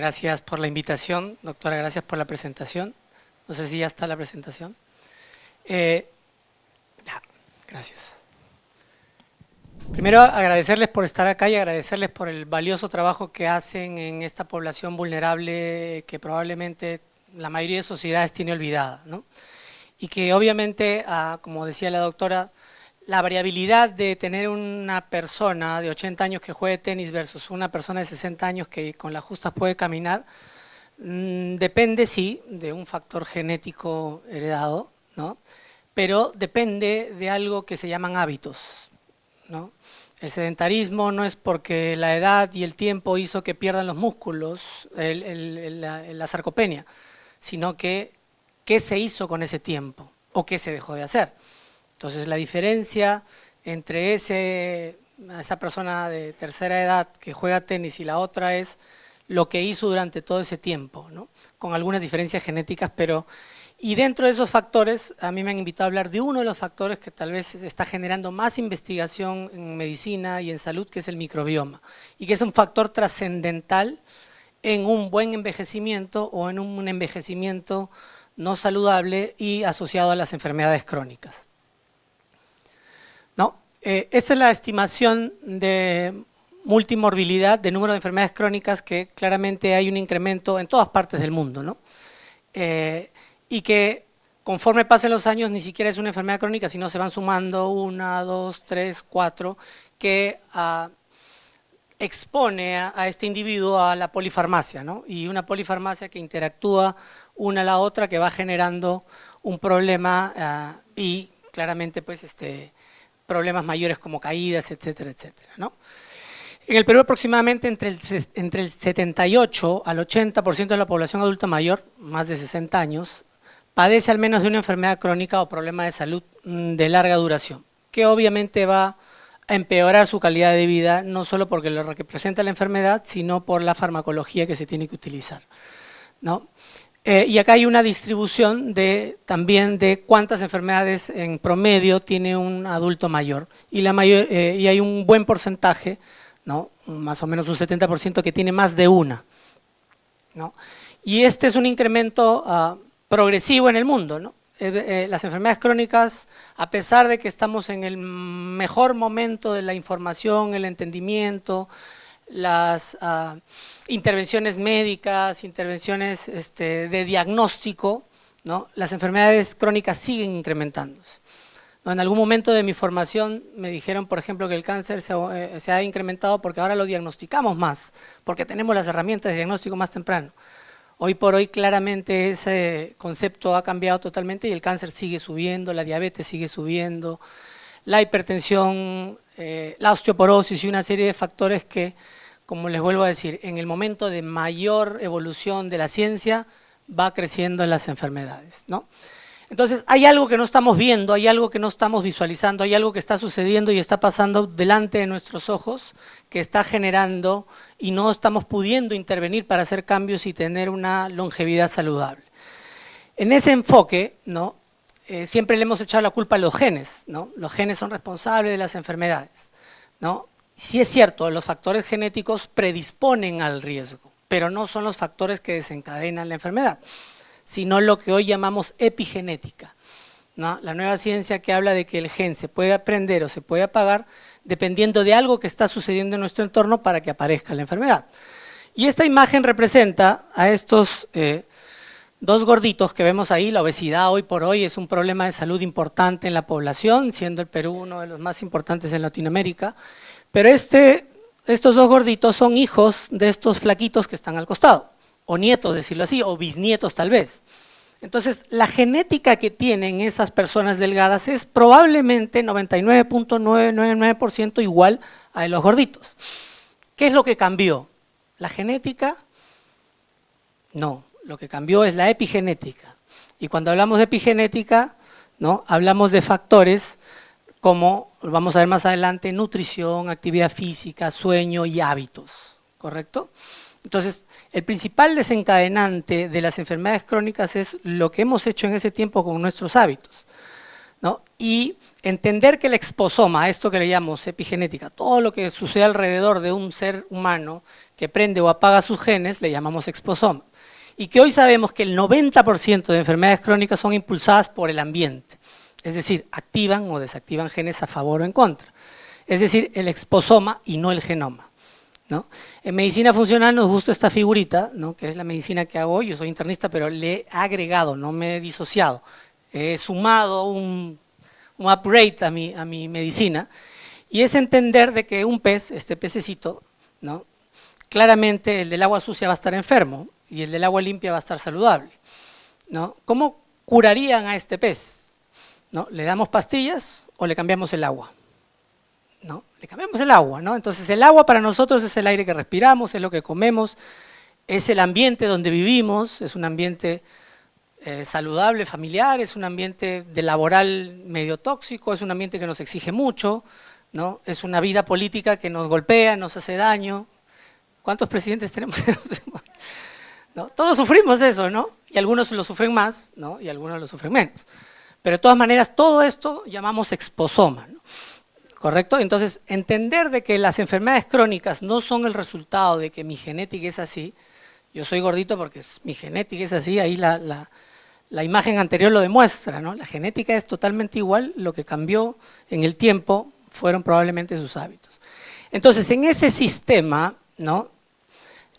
Gracias por la invitación, doctora, gracias por la presentación. No sé si ya está la presentación. Gracias. Primero, agradecerles por estar acá y agradecerles por el valioso trabajo que hacen en esta población vulnerable que probablemente la mayoría de sociedades tiene olvidada, ¿no? Y que obviamente, como decía la doctora, la variabilidad de tener una persona de 80 años que juegue tenis versus una persona de 60 años que con las justas puede caminar, depende, sí, de un factor genético heredado, ¿no? Pero depende de algo que se llaman hábitos, ¿no? El sedentarismo no es porque la edad y el tiempo hizo que pierdan los músculos, la sarcopenia, sino que qué se hizo con ese tiempo o qué se dejó de hacer. Entonces la diferencia entre esa persona de tercera edad que juega tenis y la otra es lo que hizo durante todo ese tiempo, ¿no? Con algunas diferencias genéticas, pero... Y dentro de esos factores, a mí me han invitado a hablar de uno de los factores que tal vez está generando más investigación en medicina y en salud, que es el microbioma, y que es un factor trascendental en un buen envejecimiento o en un envejecimiento no saludable y asociado a las enfermedades crónicas. ¿No? Esta es la estimación de multimorbilidad, de número de enfermedades crónicas, que claramente hay un incremento en todas partes del mundo, ¿no? Y que conforme pasen los años ni siquiera es una enfermedad crónica, sino se van sumando 1, 2, 3, 4, que expone a este individuo a la polifarmacia, ¿no? Y una polifarmacia que interactúa una a la otra, que va generando un problema y claramente pues problemas mayores como caídas, etcétera, etcétera, ¿no? En el Perú aproximadamente entre el 78 al 80% de la población adulta mayor, más de 60 años, padece al menos de una enfermedad crónica o problema de salud de larga duración, que obviamente va a empeorar su calidad de vida, no solo porque lo que presenta la enfermedad, sino por la farmacología que se tiene que utilizar, ¿no? Y acá hay una distribución también de cuántas enfermedades en promedio tiene un adulto mayor, y hay un buen porcentaje, ¿no? Más o menos un 70% que tiene más de una, ¿no? Y este es un incremento progresivo en el mundo, ¿no? Las enfermedades crónicas, a pesar de que estamos en el mejor momento de la información, el entendimiento, las intervenciones médicas, intervenciones de diagnóstico, ¿no? Las enfermedades crónicas siguen incrementándose. En algún momento de mi formación me dijeron, por ejemplo, que el cáncer se ha incrementado porque ahora lo diagnosticamos más, porque tenemos las herramientas de diagnóstico más temprano. Hoy por hoy claramente ese concepto ha cambiado totalmente y el cáncer sigue subiendo, la diabetes sigue subiendo, la hipertensión, la osteoporosis y una serie de factores que, como les vuelvo a decir, en el momento de mayor evolución de la ciencia va creciendo en las enfermedades, ¿no? Entonces hay algo que no estamos viendo, hay algo que no estamos visualizando, hay algo que está sucediendo y está pasando delante de nuestros ojos, que está generando y no estamos pudiendo intervenir para hacer cambios y tener una longevidad saludable. En ese enfoque, ¿no? Siempre le hemos echado la culpa a los genes, ¿no? Los genes son responsables de las enfermedades, ¿no? Sí es cierto, los factores genéticos predisponen al riesgo, pero no son los factores que desencadenan la enfermedad, sino lo que hoy llamamos epigenética, ¿no? La nueva ciencia que habla de que el gen se puede aprender o se puede apagar dependiendo de algo que está sucediendo en nuestro entorno para que aparezca la enfermedad. Y esta imagen representa a estos dos gorditos que vemos ahí. La obesidad hoy por hoy es un problema de salud importante en la población, siendo el Perú uno de los más importantes en Latinoamérica, pero estos dos gorditos son hijos de estos flaquitos que están al costado, o nietos, decirlo así, o bisnietos tal vez. Entonces, la genética que tienen esas personas delgadas es probablemente 99.999% igual a de los gorditos. ¿Qué es lo que cambió? ¿La genética? No, lo que cambió es la epigenética. Y cuando hablamos de epigenética, ¿no? Hablamos de factores como, vamos a ver más adelante, nutrición, actividad física, sueño y hábitos, ¿correcto? Entonces, el principal desencadenante de las enfermedades crónicas es lo que hemos hecho en ese tiempo con nuestros hábitos, ¿no? Y entender que el exposoma, esto que le llamamos epigenética, todo lo que sucede alrededor de un ser humano que prende o apaga sus genes, le llamamos exposoma. Y que hoy sabemos que el 90% de enfermedades crónicas son impulsadas por el ambiente, es decir, activan o desactivan genes a favor o en contra. Es decir, el exposoma y no el genoma, ¿no? En medicina funcional nos gusta esta figurita, ¿no? Que es la medicina que hago hoy. Yo soy internista, pero le he agregado, no me he disociado. He sumado un upgrade a mi medicina, y es entender de que un pez, este pececito, ¿no? Claramente el del agua sucia va a estar enfermo y el del agua limpia va a estar saludable, ¿no? ¿Cómo curarían a este pez? ¿No? ¿Le damos pastillas o le cambiamos el agua? ¿No? Le cambiamos el agua, ¿no? Entonces el agua para nosotros es el aire que respiramos, es lo que comemos, es el ambiente donde vivimos, es un ambiente saludable, familiar, es un ambiente de laboral medio tóxico, es un ambiente que nos exige mucho, ¿no? Es una vida política que nos golpea, nos hace daño. ¿Cuántos presidentes tenemos? ¿No? Todos sufrimos eso, ¿no? Y algunos lo sufren más, ¿no? Y algunos lo sufren menos. Pero de todas maneras, todo esto llamamos exposoma, ¿no? ¿Correcto? Entonces, entender de que las enfermedades crónicas no son el resultado de que mi genética es así. Yo soy gordito porque mi genética es así, ahí la imagen anterior lo demuestra, ¿no? La genética es totalmente igual, lo que cambió en el tiempo fueron probablemente sus hábitos. Entonces, en ese sistema, ¿no?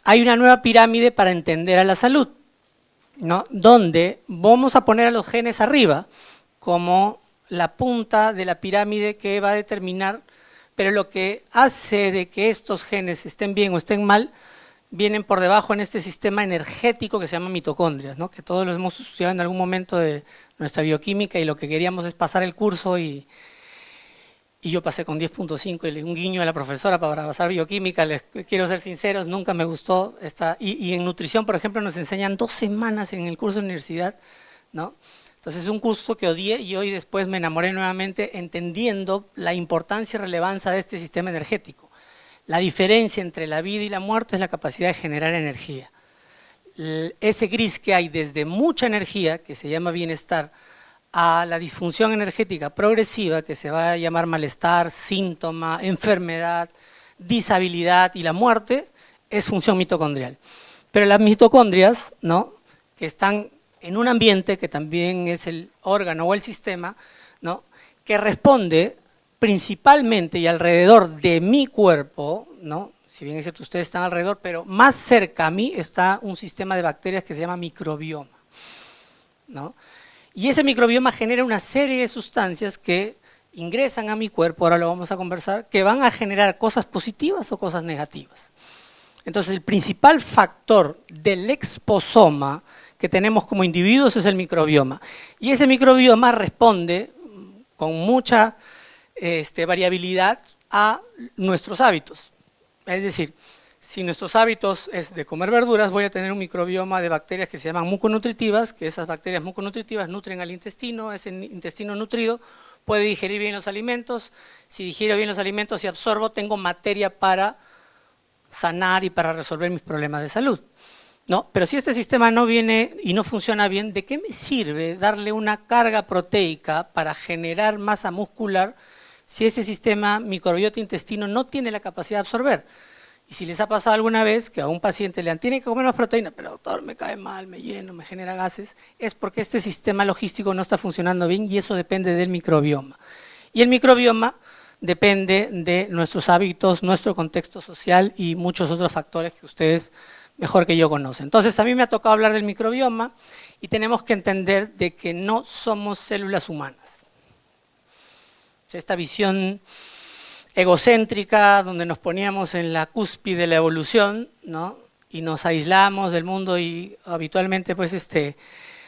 Hay una nueva pirámide para entender a la salud, ¿no? Donde vamos a poner a los genes arriba como la punta de la pirámide que va a determinar, pero lo que hace de que estos genes estén bien o estén mal, vienen por debajo en este sistema energético que se llama mitocondrias, ¿no? Que todos los hemos estudiado en algún momento de nuestra bioquímica, y lo que queríamos es pasar el curso y yo pasé con 10.5 y un guiño a la profesora para pasar bioquímica. Les quiero ser sinceros, nunca me gustó y en nutrición, por ejemplo, nos enseñan 2 semanas en el curso de universidad, ¿no? Entonces es un curso que odié y hoy después me enamoré nuevamente entendiendo la importancia y relevancia de este sistema energético. La diferencia entre la vida y la muerte es la capacidad de generar energía. Ese gris que hay desde mucha energía, que se llama bienestar, a la disfunción energética progresiva, que se va a llamar malestar, síntoma, enfermedad, disabilidad y la muerte, es función mitocondrial. Pero las mitocondrias, ¿no? Que están en un ambiente que también es el órgano o el sistema, ¿no? Que responde principalmente y alrededor de mi cuerpo, ¿no? Si bien es cierto, ustedes están alrededor, pero más cerca a mí está un sistema de bacterias que se llama microbioma, ¿no? Y ese microbioma genera una serie de sustancias que ingresan a mi cuerpo, ahora lo vamos a conversar, que van a generar cosas positivas o cosas negativas. Entonces, el principal factor del exposoma que tenemos como individuos es el microbioma. Y ese microbioma responde con mucha variabilidad a nuestros hábitos. Es decir, si nuestros hábitos es de comer verduras, voy a tener un microbioma de bacterias que se llaman muconutritivas, que esas bacterias muconutritivas nutren al intestino, ese intestino nutrido puede digerir bien los alimentos. Si digiero bien los alimentos y absorbo, tengo materia para sanar y para resolver mis problemas de salud, ¿no? Pero si este sistema no viene y no funciona bien, ¿de qué me sirve darle una carga proteica para generar masa muscular si ese sistema microbiota intestino no tiene la capacidad de absorber? Y si les ha pasado alguna vez que a un paciente le han tiene que comer más proteína, pero doctor, me cae mal, me lleno, me genera gases, es porque este sistema logístico no está funcionando bien y eso depende del microbioma. Y el microbioma depende de nuestros hábitos, nuestro contexto social y muchos otros factores que ustedes mejor que yo conocen. Entonces a mí me ha tocado hablar del microbioma y tenemos que entender de que no somos células humanas. Esta visión egocéntrica, donde nos poníamos en la cúspide de la evolución, ¿no? Y nos aislamos del mundo y habitualmente pues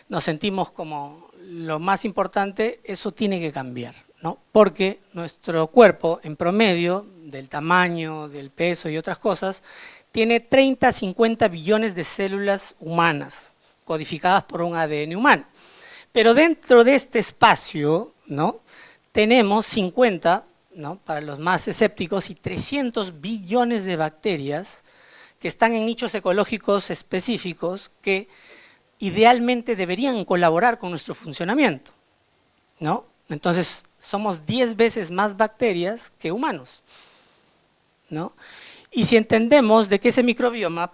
nos sentimos como lo más importante, eso tiene que cambiar, ¿no? Porque nuestro cuerpo en promedio, del tamaño, del peso y otras cosas, tiene 30 a 50 billones de células humanas codificadas por un ADN humano. Pero dentro de este espacio, ¿no? Tenemos 50, ¿no? Para los más escépticos, y 300 billones de bacterias que están en nichos ecológicos específicos que idealmente deberían colaborar con nuestro funcionamiento, ¿no? Entonces, somos 10 veces más bacterias que humanos, ¿no? Y si entendemos de que ese microbioma,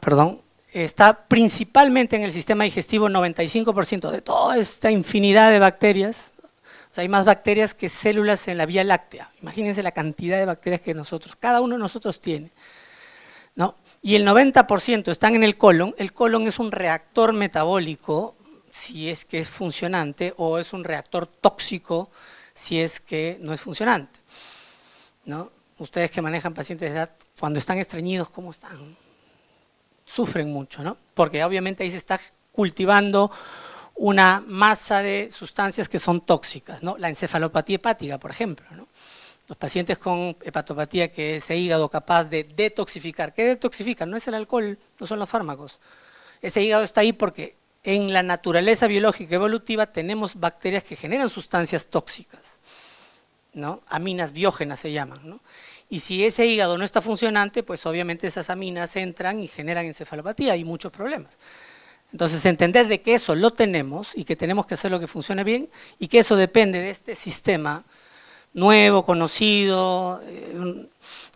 está principalmente en el sistema digestivo, 95% de toda esta infinidad de bacterias, o sea, hay más bacterias que células en la Vía Láctea. Imagínense la cantidad de bacterias que cada uno de nosotros tiene, ¿no? Y el 90% están en el colon. El colon es un reactor metabólico, si es que es funcionante, o es un reactor tóxico, si es que no es funcionante, ¿no? Ustedes que manejan pacientes de edad, cuando están estreñidos, ¿cómo están? Sufren mucho, ¿no? Porque obviamente ahí se está cultivando una masa de sustancias que son tóxicas, ¿no? La encefalopatía hepática, por ejemplo, ¿no? Los pacientes con hepatopatía, que es ese hígado capaz de detoxificar. ¿Qué detoxifica? No es el alcohol, no son los fármacos. Ese hígado está ahí porque en la naturaleza biológica evolutiva tenemos bacterias que generan sustancias tóxicas, ¿no? Aminas biógenas se llaman, ¿no? Y si ese hígado no está funcionante, pues obviamente esas aminas entran y generan encefalopatía y muchos problemas. Entonces, entender de que eso lo tenemos y que tenemos que hacer lo que funcione bien y que eso depende de este sistema nuevo, conocido,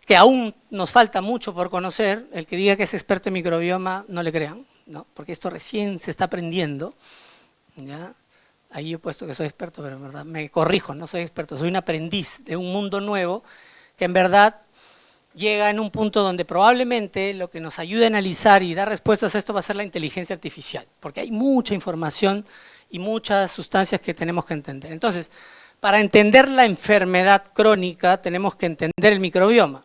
que aún nos falta mucho por conocer. El que diga que es experto en microbioma, no le crean, ¿no? Porque esto recién se está aprendiendo, ¿ya? Ahí yo he puesto que soy experto, pero en verdad me corrijo, no soy experto, soy un aprendiz de un mundo nuevo que en verdad llega en un punto donde probablemente lo que nos ayude a analizar y dar respuestas a esto va a ser la inteligencia artificial, porque hay mucha información y muchas sustancias que tenemos que entender. Entonces, para entender la enfermedad crónica tenemos que entender el microbioma,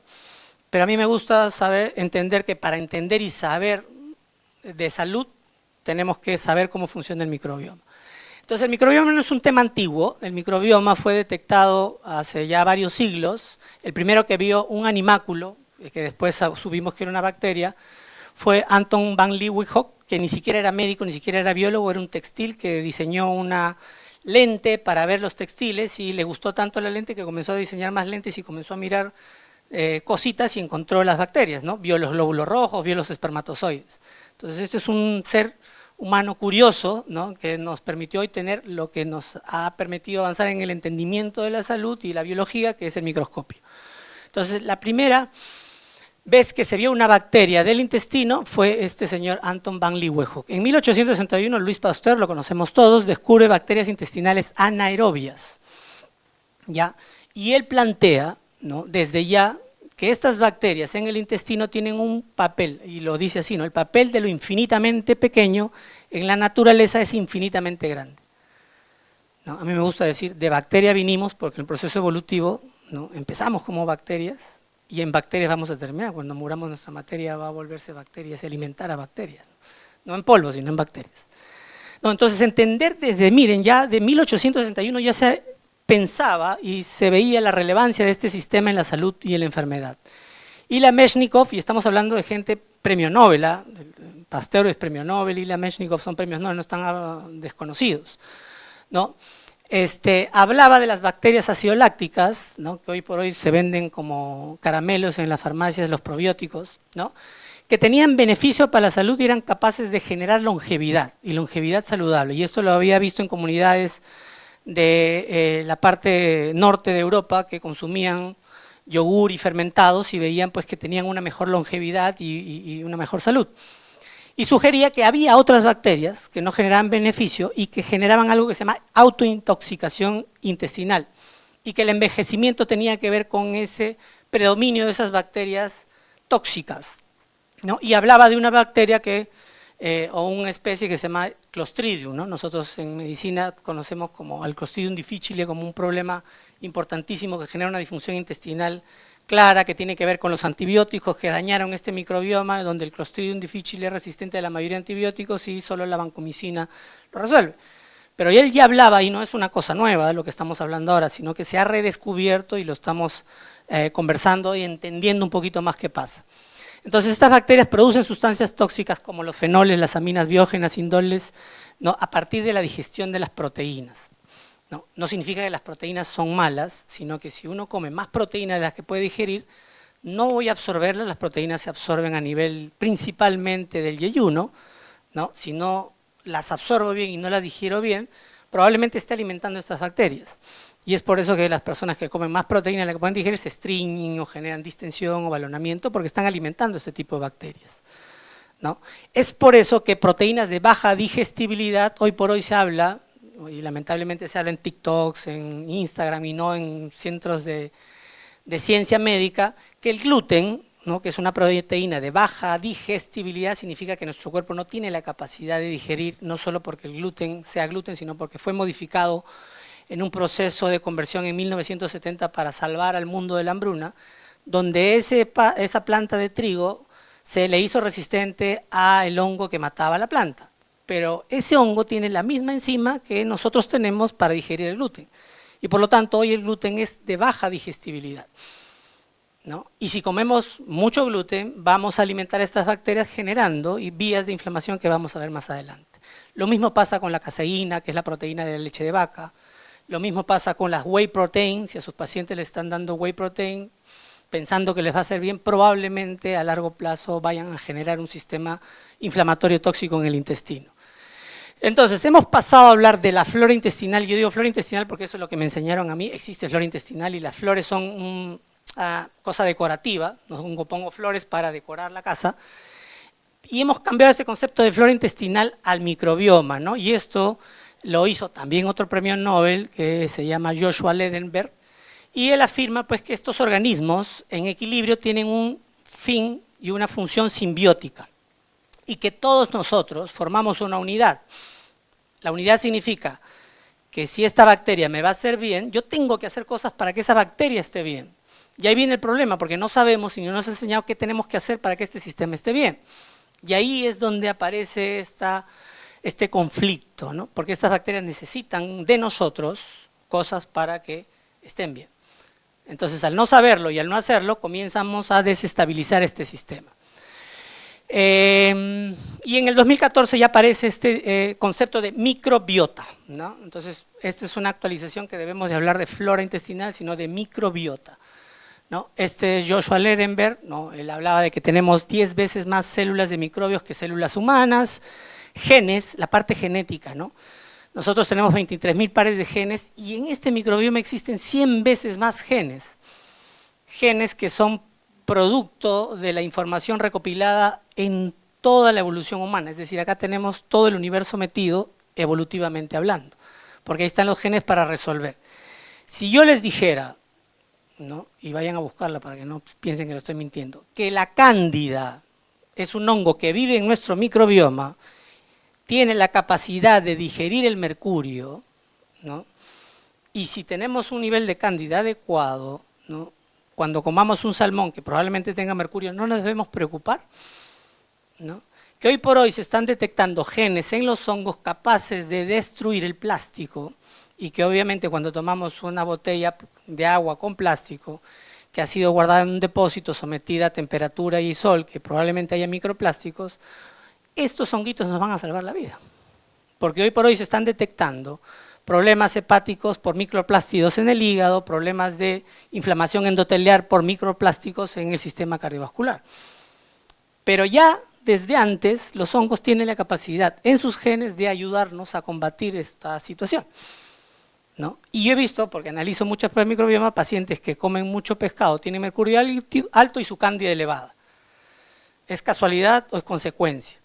pero a mí me gusta entender que para entender y saber de salud tenemos que saber cómo funciona el microbioma. Entonces, el microbioma no es un tema antiguo. El microbioma fue detectado hace ya varios siglos. El primero que vio un animáculo, que después supimos que era una bacteria, fue Anton van Leeuwenhoek, que ni siquiera era médico, ni siquiera era biólogo, era un textil que diseñó una lente para ver los textiles y le gustó tanto la lente que comenzó a diseñar más lentes y comenzó a mirar cositas y encontró las bacterias, ¿no? Vio los glóbulos rojos, vio los espermatozoides. Entonces, este es un ser humano curioso, ¿no? Que nos permitió hoy tener lo que nos ha permitido avanzar en el entendimiento de la salud y la biología, que es el microscopio. Entonces, la primera vez que se vio una bacteria del intestino fue este señor Anton van Leeuwenhoek. En 1861, Louis Pasteur, lo conocemos todos, descubre bacterias intestinales anaerobias, ¿ya? Y él plantea, ¿no? Desde ya, que estas bacterias en el intestino tienen un papel, y lo dice así, ¿no? El papel de lo infinitamente pequeño en la naturaleza es infinitamente grande, ¿no? A mí me gusta decir, de bacteria vinimos, porque en el proceso evolutivo, ¿no? Empezamos como bacterias, y en bacterias vamos a terminar. Cuando muramos nuestra materia va a volverse bacterias y alimentar a bacterias, no en polvo, sino en bacterias. No, entonces, entender desde, miren, ya de 1861 ya se pensaba y se veía la relevancia de este sistema en la salud y en la enfermedad. Ilya Meshnikov, y estamos hablando de gente premio Nobel, ¿eh? Pasteur es premio Nobel, Ilya Meshnikov son premios Nobel, no están desconocidos, ¿no? Hablaba de las bacterias acidolácticas, ¿no? Que hoy por hoy se venden como caramelos en las farmacias, los probióticos, ¿no? Que tenían beneficio para la salud y eran capaces de generar longevidad, y longevidad saludable, y esto lo había visto en comunidades de la parte norte de Europa que consumían yogur y fermentados y veían pues que tenían una mejor longevidad y una mejor salud. Y sugería que había otras bacterias que no generaban beneficio y que generaban algo que se llama autointoxicación intestinal y que el envejecimiento tenía que ver con ese predominio de esas bacterias tóxicas, ¿no? Y hablaba de una bacteria o una especie que se llama Clostridium, ¿no? Nosotros en medicina conocemos como al Clostridium difficile como un problema importantísimo que genera una disfunción intestinal clara, que tiene que ver con los antibióticos que dañaron este microbioma, donde el Clostridium difficile es resistente a la mayoría de antibióticos y solo la vancomicina lo resuelve. Pero él ya hablaba, y no es una cosa nueva de lo que estamos hablando ahora, sino que se ha redescubierto y lo estamos conversando y entendiendo un poquito más qué pasa. Entonces, estas bacterias producen sustancias tóxicas como los fenoles, las aminas biógenas, indoles, ¿no? A partir de la digestión de las proteínas. No significa que las proteínas son malas, sino que si uno come más proteínas de las que puede digerir, no voy a absorberlas, las proteínas se absorben a nivel principalmente del yeyuno, ¿no? Si no las absorbo bien y no las digiero bien, probablemente esté alimentando estas bacterias. Y es por eso que las personas que comen más proteína de la que pueden digerir se estreñen o generan distensión o balonamiento porque están alimentando este tipo de bacterias, ¿no? Es por eso que proteínas de baja digestibilidad, hoy por hoy se habla, y lamentablemente se habla en TikToks, en Instagram y no en centros de ciencia médica, que el gluten, ¿no?, que es una proteína de baja digestibilidad, significa que nuestro cuerpo no tiene la capacidad de digerir, no solo porque el gluten sea gluten, sino porque fue modificado en un proceso de conversión en 1970 para salvar al mundo de la hambruna, donde esa planta de trigo se le hizo resistente al hongo que mataba la planta. Pero ese hongo tiene la misma enzima que nosotros tenemos para digerir el gluten. Y por lo tanto, hoy el gluten es de baja digestibilidad, ¿no? Y si comemos mucho gluten, vamos a alimentar a estas bacterias generando vías de inflamación que vamos a ver más adelante. Lo mismo pasa con la caseína, que es la proteína de la leche de vaca. Lo mismo pasa con las whey protein. Si a sus pacientes le están dando whey protein, pensando que les va a hacer bien, probablemente a largo plazo vayan a generar un sistema inflamatorio tóxico en el intestino. Entonces, hemos pasado a hablar de la flora intestinal. Yo digo flora intestinal porque eso es lo que me enseñaron a mí. Existe flora intestinal y las flores son cosa decorativa. No pongo flores para decorar la casa. Y hemos cambiado ese concepto de flora intestinal al microbioma, ¿no? Y esto lo hizo también otro premio Nobel que se llama Joshua Ledenberg. Y él afirma pues, que estos organismos en equilibrio tienen un fin y una función simbiótica. Y que todos nosotros formamos una unidad. La unidad significa que si esta bacteria me va a hacer bien, yo tengo que hacer cosas para que esa bacteria esté bien. Y ahí viene el problema, porque no sabemos y no nos ha enseñado qué tenemos que hacer para que este sistema esté bien. Y ahí es donde aparece este conflicto, ¿no? Porque estas bacterias necesitan de nosotros cosas para que estén bien. Entonces, al no saberlo y al no hacerlo, comenzamos a desestabilizar este sistema. Y en el 2014 ya aparece este concepto de microbiota, ¿no? Entonces, esta es una actualización que debemos de hablar de flora intestinal, sino de microbiota, ¿no? Este es Joshua Ledenberg, ¿no? Él hablaba de que tenemos 10 veces más células de microbios que células humanas, genes, la parte genética, ¿no? Nosotros tenemos 23.000 pares de genes y en este microbioma existen 100 veces más genes, genes que son producto de la información recopilada en toda la evolución humana, es decir, acá tenemos todo el universo metido evolutivamente hablando, porque ahí están los genes para resolver. Si yo les dijera, ¿no?, y vayan a buscarla para que no piensen que lo estoy mintiendo, que la cándida es un hongo que vive en nuestro microbioma, tiene la capacidad de digerir el mercurio, ¿no?, y si tenemos un nivel de cándida adecuado, ¿no?, cuando comamos un salmón que probablemente tenga mercurio, no nos debemos preocupar, ¿no? Que hoy por hoy se están detectando genes en los hongos capaces de destruir el plástico y que obviamente cuando tomamos una botella de agua con plástico que ha sido guardada en un depósito sometida a temperatura y sol, que probablemente haya microplásticos, estos honguitos nos van a salvar la vida. Porque hoy por hoy se están detectando problemas hepáticos por microplásticos en el hígado, problemas de inflamación endotelial por microplásticos en el sistema cardiovascular. Pero ya desde antes los hongos tienen la capacidad en sus genes de ayudarnos a combatir esta situación, ¿no? Y yo he visto, porque analizo muchos microbiomas, pacientes que comen mucho pescado, tienen mercurio alto y su cándida elevada. ¿Es casualidad o es consecuencia?,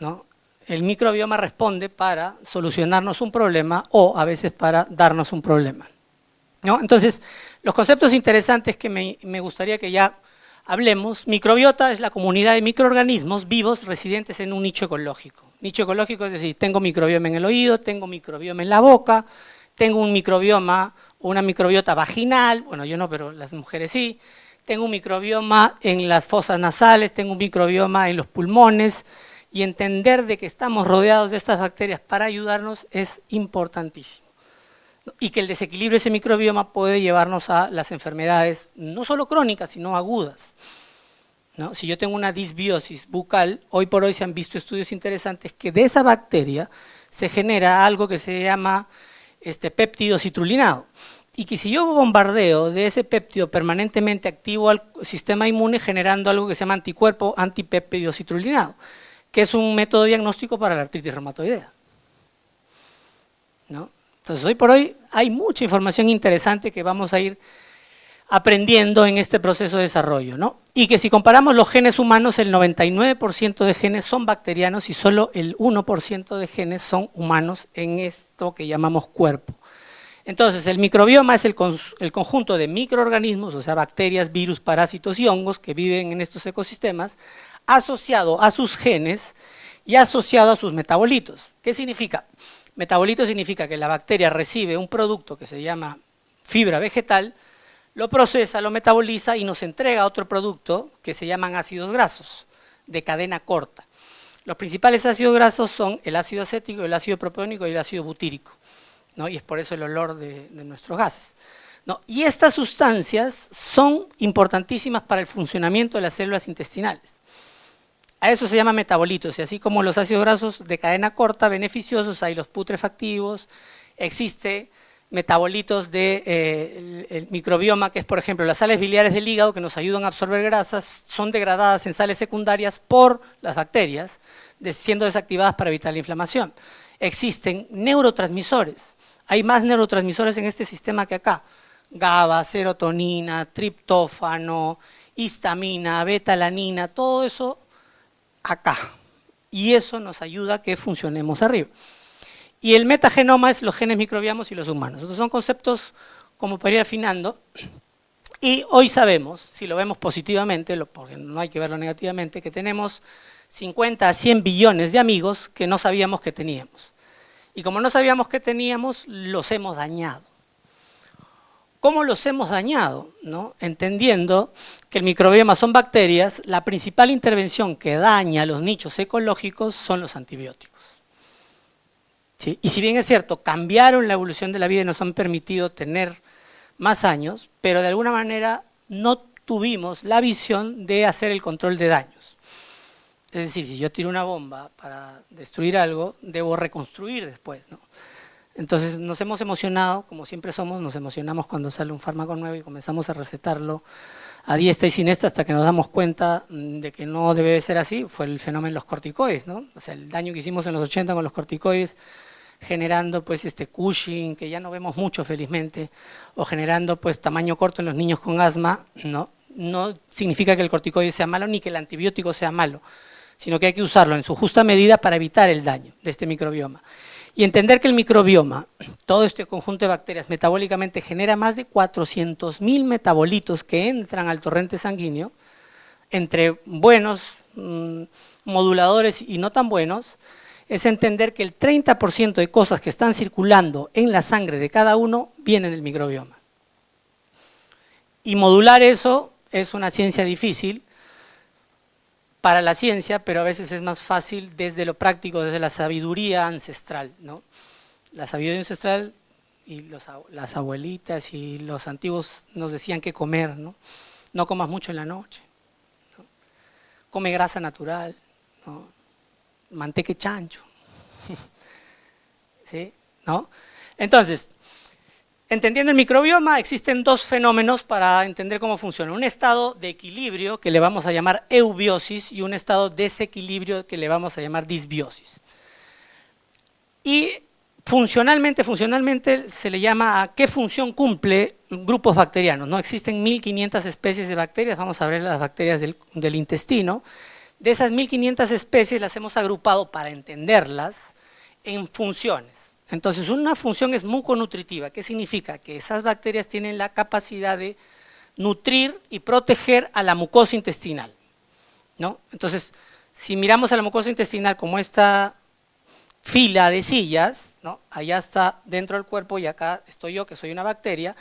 ¿no? El microbioma responde para solucionarnos un problema o a veces para darnos un problema, ¿no? Entonces, los conceptos interesantes que me gustaría que ya hablemos. Microbiota es la comunidad de microorganismos vivos residentes en un nicho ecológico. Nicho ecológico es decir, tengo microbioma en el oído, tengo microbioma en la boca, tengo un microbioma, una microbiota vaginal, bueno yo no, pero las mujeres sí, tengo un microbioma en las fosas nasales, tengo un microbioma en los pulmones, y entender de que estamos rodeados de estas bacterias para ayudarnos es importantísimo. Y que el desequilibrio de ese microbioma puede llevarnos a las enfermedades, no solo crónicas, sino agudas, ¿no? Si yo tengo una disbiosis bucal, hoy por hoy se han visto estudios interesantes que de esa bacteria se genera algo que se llama péptido citrulinado. Y que si yo bombardeo de ese péptido permanentemente activo al sistema inmune generando algo que se llama anticuerpo antipéptido citrulinado, que es un método diagnóstico para la artritis reumatoidea, ¿no? Entonces, hoy por hoy hay mucha información interesante que vamos a ir aprendiendo en este proceso de desarrollo, ¿no? Y que si comparamos los genes humanos, el 99% de genes son bacterianos y solo el 1% de genes son humanos en esto que llamamos cuerpo. Entonces, el microbioma es el conjunto de microorganismos, o sea, bacterias, virus, parásitos y hongos que viven en estos ecosistemas, asociado a sus genes y asociado a sus metabolitos. ¿Qué significa? Metabolito significa que la bacteria recibe un producto que se llama fibra vegetal, lo procesa, lo metaboliza y nos entrega otro producto que se llaman ácidos grasos de cadena corta. Los principales ácidos grasos son el ácido acético, el ácido propiónico y el ácido butírico, ¿no? Y es por eso el olor de nuestros gases, ¿no? Y estas sustancias son importantísimas para el funcionamiento de las células intestinales. A eso se llama metabolitos, y así como los ácidos grasos de cadena corta beneficiosos, hay los putrefactivos, existe metabolitos del microbioma, que es por ejemplo las sales biliares del hígado que nos ayudan a absorber grasas, son degradadas en sales secundarias por las bacterias, siendo desactivadas para evitar la inflamación. Existen neurotransmisores, hay más neurotransmisores en este sistema que acá, GABA, serotonina, triptófano, histamina, betalanina, todo eso acá, y eso nos ayuda a que funcionemos arriba. Y el metagenoma es los genes microbianos y los humanos. Estos son conceptos como para ir afinando, y hoy sabemos, si lo vemos positivamente, porque no hay que verlo negativamente, que tenemos 50 a 100 billones de amigos que no sabíamos que teníamos. Y como no sabíamos que teníamos, los hemos dañado. ¿Cómo los hemos dañado? ¿No? Entendiendo que el microbioma son bacterias, la principal intervención que daña los nichos ecológicos son los antibióticos. ¿Sí? Y si bien es cierto, cambiaron la evolución de la vida y nos han permitido tener más años, pero de alguna manera no tuvimos la visión de hacer el control de daños. Es decir, si yo tiro una bomba para destruir algo, debo reconstruir después, ¿no? Entonces nos hemos emocionado, como siempre somos, nos emocionamos cuando sale un fármaco nuevo y comenzamos a recetarlo a diestra y siniestra hasta que nos damos cuenta de que no debe de ser así. Fue el fenómeno de los corticoides, ¿no? O sea, el daño que hicimos en los 80 con los corticoides, generando pues Cushing, que ya no vemos mucho felizmente, o generando pues tamaño corto en los niños con asma, ¿no? No significa que el corticoide sea malo ni que el antibiótico sea malo, sino que hay que usarlo en su justa medida para evitar el daño de este microbioma. Y entender que el microbioma, todo este conjunto de bacterias metabólicamente genera más de 400.000 metabolitos que entran al torrente sanguíneo, entre buenos moduladores y no tan buenos, es entender que el 30% de cosas que están circulando en la sangre de cada uno vienen del microbioma. Y modular eso es una ciencia difícil para la ciencia, pero a veces es más fácil desde lo práctico, desde la sabiduría ancestral, ¿no? La sabiduría ancestral y las abuelitas y los antiguos nos decían qué comer, ¿no? No comas mucho en la noche, ¿no? Come grasa natural, ¿no? Manteca y chancho, ¿sí? ¿No? Entonces, entendiendo el microbioma, existen dos fenómenos para entender cómo funciona. Un estado de equilibrio que le vamos a llamar eubiosis y un estado de desequilibrio que le vamos a llamar disbiosis. Y funcionalmente se le llama a qué función cumple grupos bacterianos, ¿no? Existen 1500 especies de bacterias, vamos a ver las bacterias del intestino. De esas 1500 especies las hemos agrupado para entenderlas en funciones. Entonces, una función es muconutritiva. ¿Qué significa? Que esas bacterias tienen la capacidad de nutrir y proteger a la mucosa intestinal, ¿no? Entonces, si miramos a la mucosa intestinal como esta fila de sillas, ¿no? Allá está dentro del cuerpo y acá estoy yo, que soy una bacteria,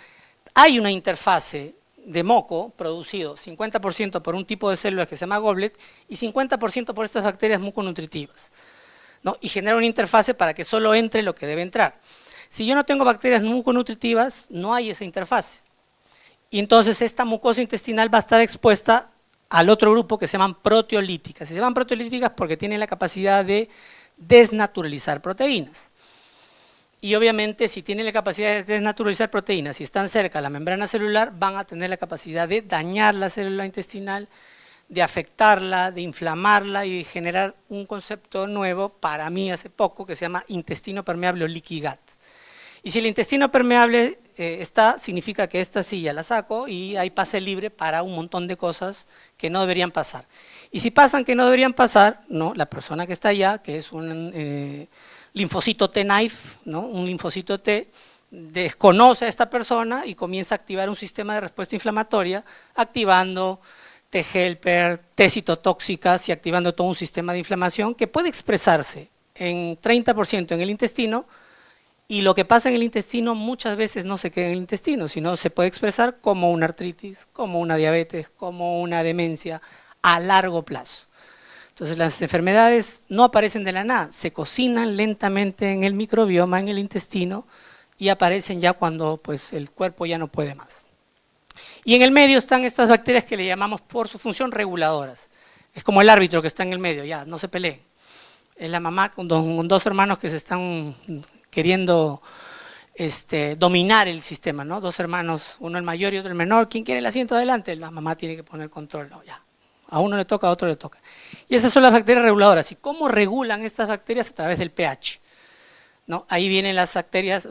hay una interfase de moco producido 50% por un tipo de células que se llama goblet y 50% por estas bacterias muconutritivas, ¿no? Y genera una interfase para que solo entre lo que debe entrar. Si yo no tengo bacterias muconutritivas, no hay esa interfase. Y entonces esta mucosa intestinal va a estar expuesta al otro grupo que se llaman proteolíticas. Se llaman proteolíticas porque tienen la capacidad de desnaturalizar proteínas. Y obviamente si tienen la capacidad de desnaturalizar proteínas y están cerca a la membrana celular, van a tener la capacidad de dañar la célula intestinal, de afectarla, de inflamarla y de generar un concepto nuevo para mí hace poco que se llama intestino permeable o leaky gut. Y si el intestino permeable está, significa que esta sí ya la saco y hay pase libre para un montón de cosas que no deberían pasar. Y si pasan que no deberían pasar, ¿no? La persona que está allá, que es un linfocito T-knife, ¿no? Un linfocito T, desconoce a esta persona y comienza a activar un sistema de respuesta inflamatoria, activando T-helper, T citotóxicas y activando todo un sistema de inflamación que puede expresarse en 30% en el intestino, y lo que pasa en el intestino muchas veces no se queda en el intestino, sino se puede expresar como una artritis, como una diabetes, como una demencia a largo plazo. Entonces las enfermedades no aparecen de la nada, se cocinan lentamente en el microbioma, en el intestino, y aparecen ya cuando pues, el cuerpo ya no puede más. Y en el medio están estas bacterias que le llamamos por su función reguladoras. Es como el árbitro que está en el medio, ya, no se peleen. Es la mamá con dos hermanos que se están queriendo dominar el sistema, ¿no? Dos hermanos, uno el mayor y otro el menor. ¿Quién quiere el asiento adelante? La mamá tiene que poner control, no, ya. A uno le toca, a otro le toca. Y esas son las bacterias reguladoras. ¿Y cómo regulan estas bacterias? A través del pH. ¿No? Ahí vienen las bacterias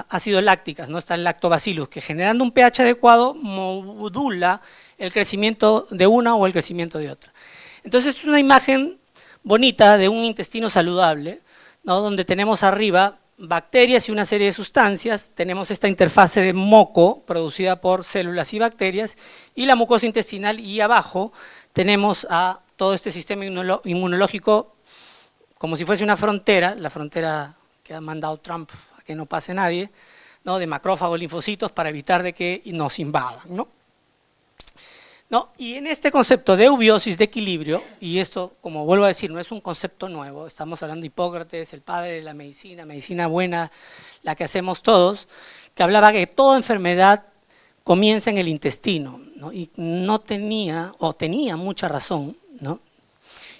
ácido lácticas, ¿no? Está el lactobacillus, que generando un pH adecuado modula el crecimiento de una o el crecimiento de otra. Entonces es una imagen bonita de un intestino saludable, ¿no? Donde tenemos arriba bacterias y una serie de sustancias, tenemos esta interfase de moco producida por células y bacterias, y la mucosa intestinal, y abajo tenemos a todo este sistema inmunológico como si fuese una frontera, la frontera que ha mandado Trump a que no pase nadie, ¿no? De macrófagos, linfocitos, para evitar de que nos invadan, ¿no? Y en este concepto de eubiosis, de equilibrio, y esto, como vuelvo a decir, no es un concepto nuevo, estamos hablando de Hipócrates, el padre de la medicina buena, la que hacemos todos, que hablaba que toda enfermedad comienza en el intestino, ¿no? Y no tenía, o tenía mucha razón, ¿no?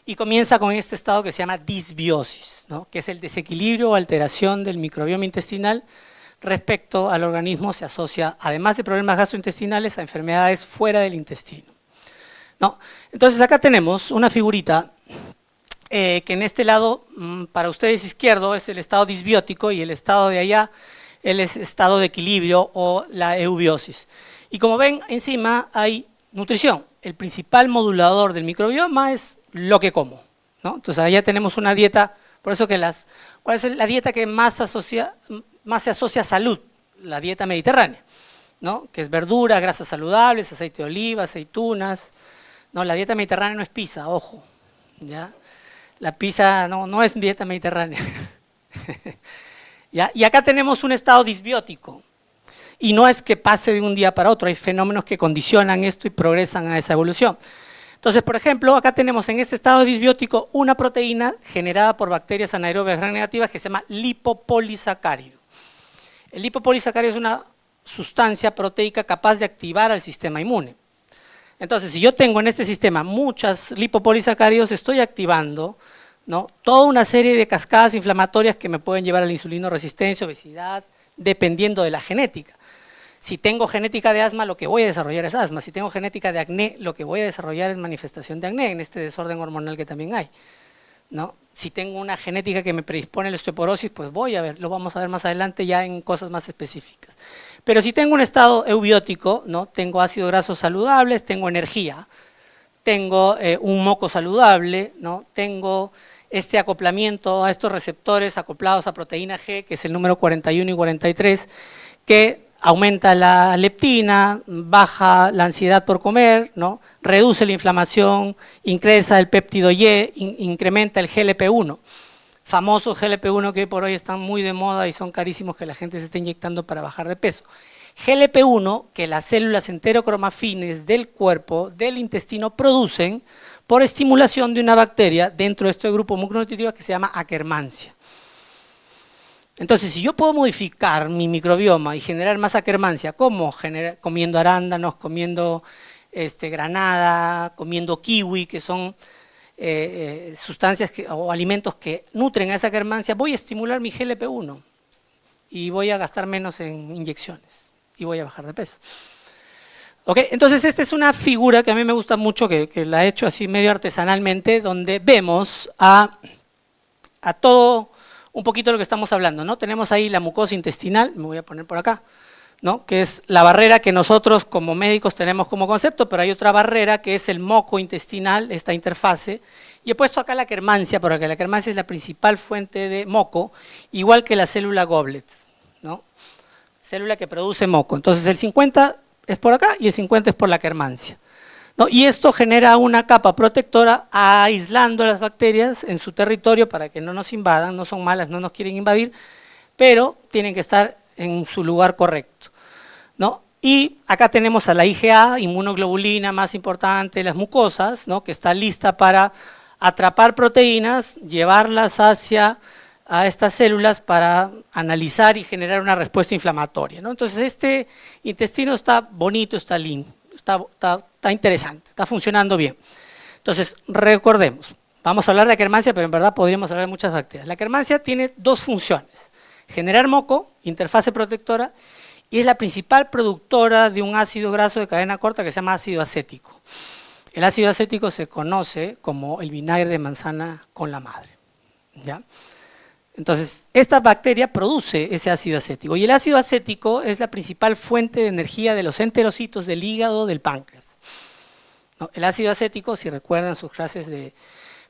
Y comienza con este estado que se llama disbiosis, ¿no? Que es el desequilibrio o alteración del microbioma intestinal respecto al organismo. Se asocia, además de problemas gastrointestinales, a enfermedades fuera del intestino, ¿no? Entonces acá tenemos una figurita que en este lado, para ustedes izquierdo, es el estado disbiótico, y el estado de allá, el estado de equilibrio o la eubiosis. Y como ven, encima hay nutrición. El principal modulador del microbioma es lo que como, ¿no? Entonces allá tenemos una dieta, por eso que ¿cuál es la dieta que más se asocia a salud? La dieta mediterránea, ¿no? Que es verdura, grasas saludables, aceite de oliva, aceitunas, ¿no? La dieta mediterránea no es pizza, ojo, ¿ya? La pizza no es dieta mediterránea. ¿Ya? Y acá tenemos un estado disbiótico, y no es que pase de un día para otro, hay fenómenos que condicionan esto y progresan a esa evolución. Entonces, por ejemplo, acá tenemos en este estado disbiótico una proteína generada por bacterias anaerobias gram negativas que se llama lipopolisacárido. El lipopolisacárido es una sustancia proteica capaz de activar al sistema inmune. Entonces, si yo tengo en este sistema muchas lipopolisacáridos, estoy activando, ¿no? Toda una serie de cascadas inflamatorias que me pueden llevar a la insulinoresistencia, obesidad, dependiendo de la genética. Si tengo genética de asma, lo que voy a desarrollar es asma. Si tengo genética de acné, lo que voy a desarrollar es manifestación de acné, en este desorden hormonal que también hay, ¿no? Si tengo una genética que me predispone a la osteoporosis, pues lo vamos a ver más adelante ya en cosas más específicas. Pero si tengo un estado eubiótico, ¿no? Tengo ácidos grasos saludables, tengo energía, tengo un moco saludable, ¿no? Tengo este acoplamiento a estos receptores acoplados a proteína G, que es el número 41 y 43, que aumenta la leptina, baja la ansiedad por comer, ¿no? Reduce la inflamación, incrementa el péptido Y, incrementa el GLP-1, famosos GLP-1 que hoy por hoy están muy de moda y son carísimos, que la gente se está inyectando para bajar de peso. GLP-1 que las células enterocromafines del cuerpo, del intestino, producen por estimulación de una bacteria dentro de este grupo muconutritivo que se llama Akkermansia. Entonces, si yo puedo modificar mi microbioma y generar más Akkermansia, ¿cómo? Comiendo arándanos, comiendo granada, comiendo kiwi, que son sustancias o alimentos que nutren a esa Akkermansia, voy a estimular mi GLP-1 y voy a gastar menos en inyecciones y voy a bajar de peso. ¿Okay? Entonces, esta es una figura que a mí me gusta mucho, que la he hecho así medio artesanalmente, donde vemos a todo un poquito lo que estamos hablando, ¿no? Tenemos ahí la mucosa intestinal, me voy a poner por acá, ¿no? Que es la barrera que nosotros como médicos tenemos como concepto, pero hay otra barrera que es el moco intestinal, esta interfase, y he puesto acá la quermancia, porque la quermancia es la principal fuente de moco, igual que la célula goblet, ¿no? Célula que produce moco. Entonces el 50 es por acá y el 50 es por la quermancia, ¿no? Y esto genera una capa protectora aislando las bacterias en su territorio para que no nos invadan, no son malas, no nos quieren invadir, pero tienen que estar en su lugar correcto, ¿no? Y acá tenemos a la IgA, inmunoglobulina más importante de las mucosas, ¿no? Que está lista para atrapar proteínas, llevarlas hacia a estas células para analizar y generar una respuesta inflamatoria, ¿no? Entonces este intestino está bonito, está lindo, está interesante, está funcionando bien. Entonces recordemos, vamos a hablar de la quermancia, pero en verdad podríamos hablar de muchas bacterias. La quermancia tiene dos funciones: generar moco, interfase protectora, y es la principal productora de un ácido graso de cadena corta que se llama ácido acético. El ácido acético se conoce como el vinagre de manzana con la madre, ¿ya? Entonces, esta bacteria produce ese ácido acético, y el ácido acético es la principal fuente de energía de los enterocitos del hígado, del páncreas, ¿no? El ácido acético, si recuerdan sus clases de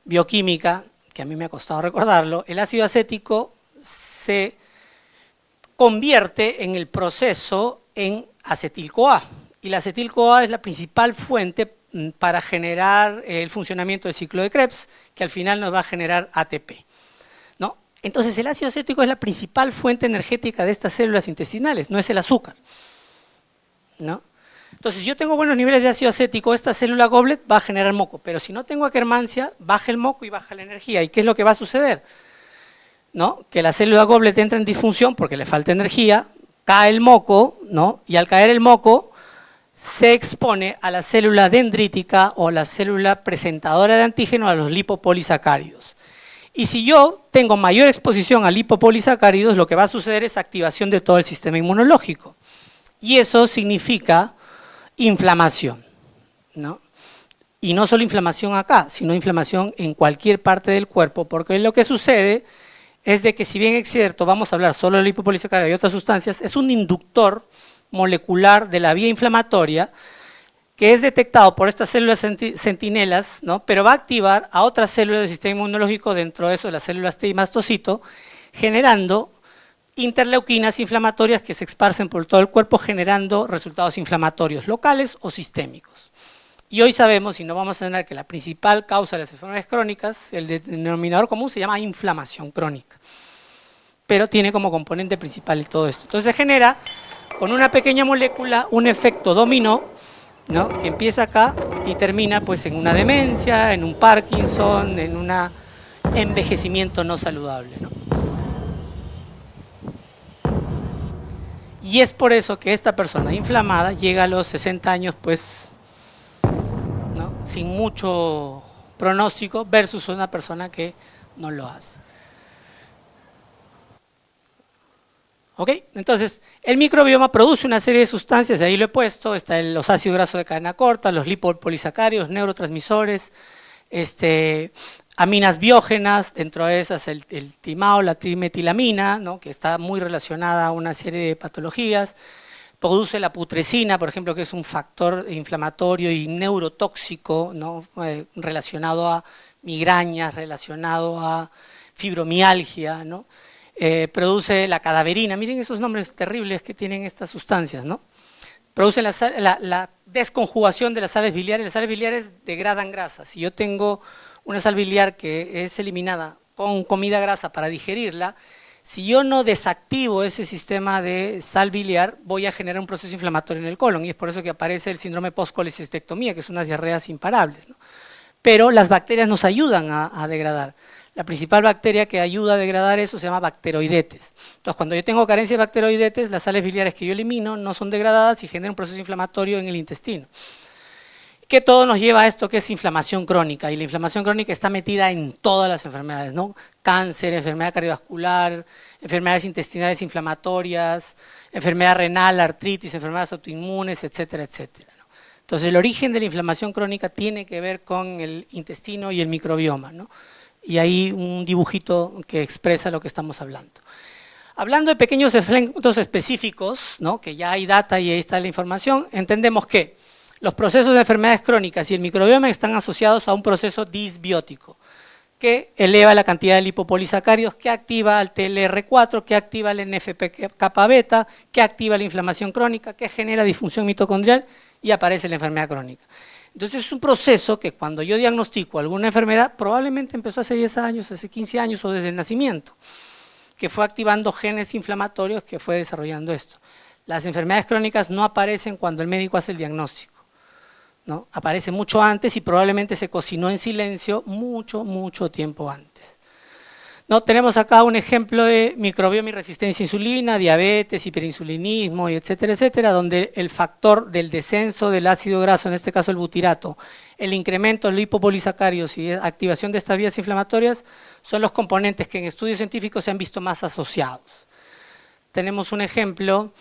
bioquímica, que a mí me ha costado recordarlo, el ácido acético se convierte en el proceso en acetil-CoA, y la acetil-CoA es la principal fuente para generar el funcionamiento del ciclo de Krebs, que al final nos va a generar ATP, ¿no? Entonces el ácido acético es la principal fuente energética de estas células intestinales, no es el azúcar, ¿no? Entonces, si yo tengo buenos niveles de ácido acético, esta célula goblet va a generar moco, pero si no tengo Akkermansia, baja el moco y baja la energía. ¿Y qué es lo que va a suceder? ¿No? Que la célula goblet entra en disfunción porque le falta energía, cae el moco, ¿no? Y al caer el moco se expone a la célula dendrítica o la célula presentadora de antígeno, a los lipopolisacáridos. Y si yo tengo mayor exposición a lipopolisacáridos, lo que va a suceder es activación de todo el sistema inmunológico. Y eso significa inflamación, ¿no? Y no solo inflamación acá, sino inflamación en cualquier parte del cuerpo, porque lo que sucede es de que, si bien es cierto, vamos a hablar solo de lipopolisacáridos y otras sustancias, es un inductor molecular de la vía inflamatoria que es detectado por estas células centinelas, ¿no? Pero va a activar a otras células del sistema inmunológico, dentro de eso las células T y mastocito, generando interleuquinas inflamatorias que se esparcen por todo el cuerpo, generando resultados inflamatorios locales o sistémicos. Y hoy sabemos, y no vamos a tener, que la principal causa de las enfermedades crónicas, el denominador común, se llama inflamación crónica, pero tiene como componente principal todo esto. Entonces se genera con una pequeña molécula un efecto dominó, ¿no? Que empieza acá y termina pues en una demencia, en un Parkinson, en un envejecimiento no saludable, ¿no? Y es por eso que esta persona inflamada llega a los 60 años pues, ¿no? Sin mucho pronóstico, versus una persona que no lo hace. ¿Ok? Entonces, el microbioma produce una serie de sustancias, ahí lo he puesto, están los ácidos grasos de cadena corta, los lipopolisacáridos, neurotransmisores, aminas biógenas, dentro de esas el timao, la trimetilamina, ¿no? Que está muy relacionada a una serie de patologías. Produce la putrescina, por ejemplo, que es un factor inflamatorio y neurotóxico, ¿no? Relacionado a migrañas, relacionado a fibromialgia, ¿no? Produce la cadaverina, miren esos nombres terribles que tienen estas sustancias, ¿no? Produce la desconjugación de las sales biliares degradan grasas. Si yo tengo una sal biliar que es eliminada con comida grasa para digerirla, si yo no desactivo ese sistema de sal biliar, voy a generar un proceso inflamatorio en el colon, y es por eso que aparece el síndrome post-colecistectomía, que son unas diarreas imparables, ¿no? Pero las bacterias nos ayudan a degradar. La principal bacteria que ayuda a degradar eso se llama Bacteroidetes. Entonces, cuando yo tengo carencia de Bacteroidetes, las sales biliares que yo elimino no son degradadas y generan un proceso inflamatorio en el intestino. Que todo nos lleva a esto que es inflamación crónica, y la inflamación crónica está metida en todas las enfermedades, ¿no? Cáncer, enfermedad cardiovascular, enfermedades intestinales inflamatorias, enfermedad renal, artritis, enfermedades autoinmunes, etcétera, etcétera, ¿no? Entonces el origen de la inflamación crónica tiene que ver con el intestino y el microbioma, ¿no? y ahí un dibujito que expresa lo que estamos hablando. Hablando de pequeños efectos específicos, ¿no? Que ya hay data y ahí está la información, entendemos que los procesos de enfermedades crónicas y el microbioma están asociados a un proceso disbiótico que eleva la cantidad de lipopolisacáridos, que activa al TLR4, que activa el NF-kappa-beta, que activa la inflamación crónica, que genera disfunción mitocondrial y aparece la enfermedad crónica. Entonces es un proceso que cuando yo diagnostico alguna enfermedad, probablemente empezó hace 10 años, hace 15 años o desde el nacimiento, que fue activando genes inflamatorios que fue desarrollando esto. Las enfermedades crónicas no aparecen cuando el médico hace el diagnóstico, ¿no? Aparece mucho antes y probablemente se cocinó en silencio mucho tiempo antes. ¿No? Tenemos acá un ejemplo de microbioma y resistencia a insulina, diabetes, hiperinsulinismo, y etcétera, donde el factor del descenso del ácido graso, en este caso el butirato, el incremento de lipopolisacáridos y activación de estas vías inflamatorias son los componentes que en estudios científicos se han visto más asociados. Tenemos un ejemplo,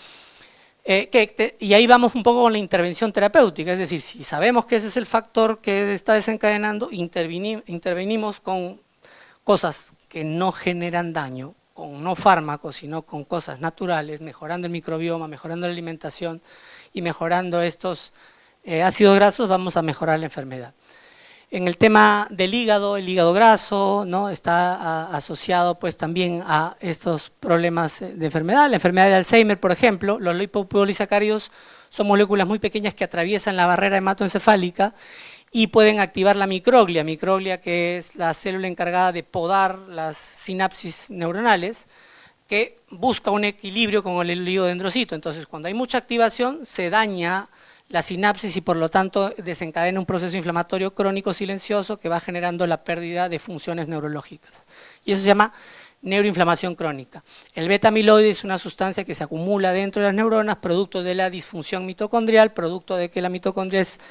y ahí vamos un poco con la intervención terapéutica, es decir, si sabemos que ese es el factor que está desencadenando, intervenimos con cosas que no generan daño, con no fármacos, sino con cosas naturales, mejorando el microbioma, mejorando la alimentación y mejorando estos ácidos grasos, vamos a mejorar la enfermedad. En el tema del hígado, el hígado graso, ¿no? Está asociado pues también a estos problemas de enfermedad. La enfermedad de Alzheimer, por ejemplo, los lipopolisacáridos son moléculas muy pequeñas que atraviesan la barrera hematoencefálica y pueden activar la microglia que es la célula encargada de podar las sinapsis neuronales, que busca un equilibrio con el oligodendrocito. Entonces, cuando hay mucha activación, se daña la sinapsis y por lo tanto desencadena un proceso inflamatorio crónico silencioso que va generando la pérdida de funciones neurológicas. Y eso se llama neuroinflamación crónica. El beta-amiloide es una sustancia que se acumula dentro de las neuronas, producto de la disfunción mitocondrial, producto de que la mitocondria es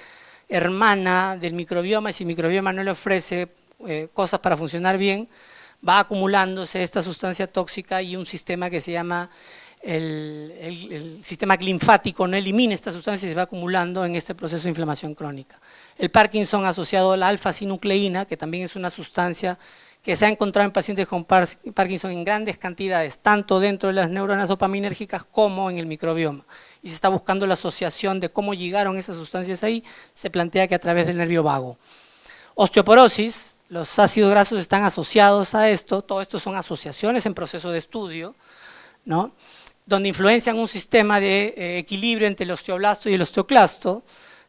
hermana del microbioma, y si el microbioma no le ofrece cosas para funcionar bien, va acumulándose esta sustancia tóxica y un sistema que se llama el sistema linfático no elimina esta sustancia y se va acumulando en este proceso de inflamación crónica. El Parkinson asociado a la alfa-sinucleína, que también es una sustancia que se ha encontrado en pacientes con Parkinson en grandes cantidades, tanto dentro de las neuronas dopaminérgicas como en el microbioma. Y se está buscando la asociación de cómo llegaron esas sustancias ahí, se plantea que a través del nervio vago. Osteoporosis, los ácidos grasos están asociados a esto, todo esto son asociaciones en proceso de estudio, ¿no? Donde influencian un sistema de equilibrio entre el osteoblasto y el osteoclasto,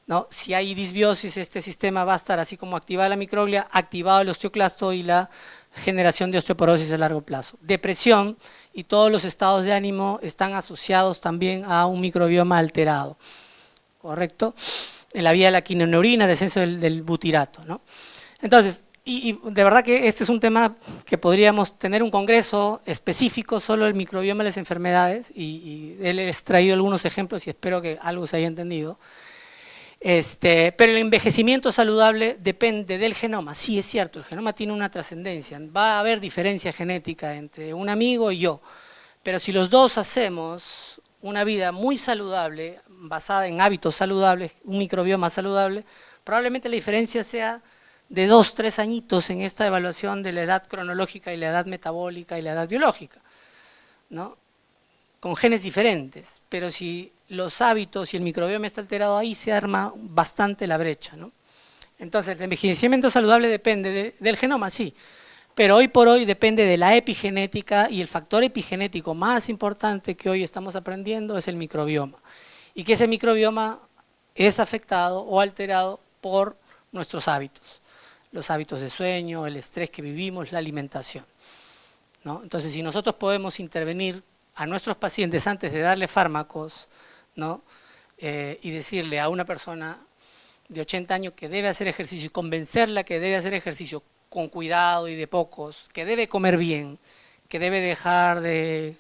¿no? Si hay disbiosis, este sistema va a estar así como activada la microglia, activado el osteoclasto y la generación de osteoporosis a largo plazo. Depresión y todos los estados de ánimo están asociados también a un microbioma alterado, ¿correcto? En la vía de la quinoneurina, descenso del butirato, ¿no? Entonces, y de verdad que este es un tema que podríamos tener un congreso específico, solo el microbioma de las enfermedades, y él les he traído algunos ejemplos y espero que algo se haya entendido. Pero el envejecimiento saludable depende del genoma. Sí, es cierto, el genoma tiene una trascendencia, va a haber diferencia genética entre un amigo y yo, pero si los dos hacemos una vida muy saludable, basada en hábitos saludables, un microbioma saludable, probablemente la diferencia sea de 2, 3 añitos en esta evaluación de la edad cronológica y la edad metabólica y la edad biológica, ¿no? Con genes diferentes, pero si los hábitos y el microbioma está alterado, ahí se arma bastante la brecha, ¿no? Entonces, el envejecimiento saludable depende del genoma, sí, pero hoy por hoy depende de la epigenética, y el factor epigenético más importante que hoy estamos aprendiendo es el microbioma, y que ese microbioma es afectado o alterado por nuestros hábitos, los hábitos de sueño, el estrés que vivimos, la alimentación, ¿no? Entonces, si nosotros podemos intervenir a nuestros pacientes antes de darle fármacos, ¿no? Y decirle a una persona de 80 años que debe hacer ejercicio y convencerla que debe hacer ejercicio con cuidado y de pocos, que debe comer bien, que debe dejar de,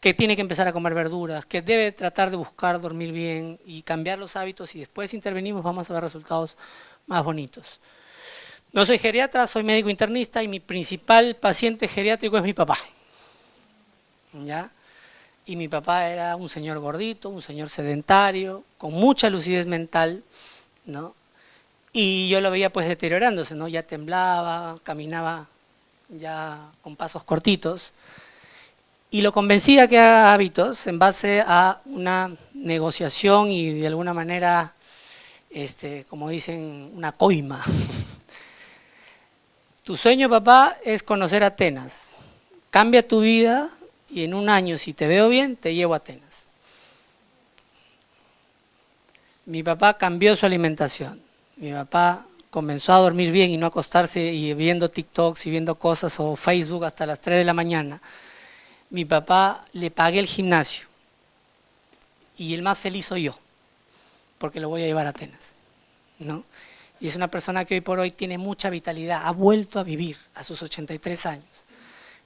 que tiene que empezar a comer verduras, que debe tratar de buscar dormir bien y cambiar los hábitos, y después intervenimos, vamos a ver resultados más bonitos. No soy geriatra, soy médico internista y mi principal paciente geriátrico es mi papá, ¿ya? Y mi papá era un señor gordito, un señor sedentario, con mucha lucidez mental, ¿no? Y yo lo veía pues deteriorándose, ¿no? Ya temblaba, caminaba ya con pasos cortitos, y lo convencí a que haga hábitos en base a una negociación y de alguna manera, como dicen, una coima. Tu sueño, papá, es conocer Atenas. Cambia tu vida y en un año, si te veo bien, te llevo a Atenas. Mi papá cambió su alimentación. Mi papá comenzó a dormir bien y no acostarse y viendo TikToks y viendo cosas o Facebook hasta las 3 de la mañana. Mi papá le pagué el gimnasio y el más feliz soy yo, porque lo voy a llevar a Atenas, ¿no? Y es una persona que hoy por hoy tiene mucha vitalidad, ha vuelto a vivir a sus 83 años.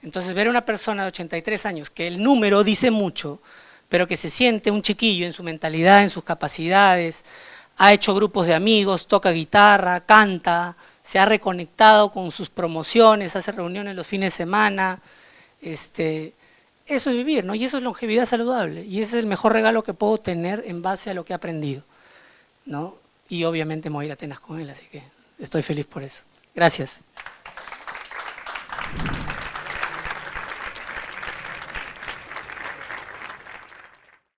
Entonces ver a una persona de 83 años, que el número dice mucho, pero que se siente un chiquillo en su mentalidad, en sus capacidades, ha hecho grupos de amigos, toca guitarra, canta, se ha reconectado con sus promociones, hace reuniones los fines de semana, eso es vivir, ¿no? Y eso es longevidad saludable, y ese es el mejor regalo que puedo tener en base a lo que he aprendido, ¿no? Y obviamente me voy a ir a Atenas con él, así que estoy feliz por eso. Gracias.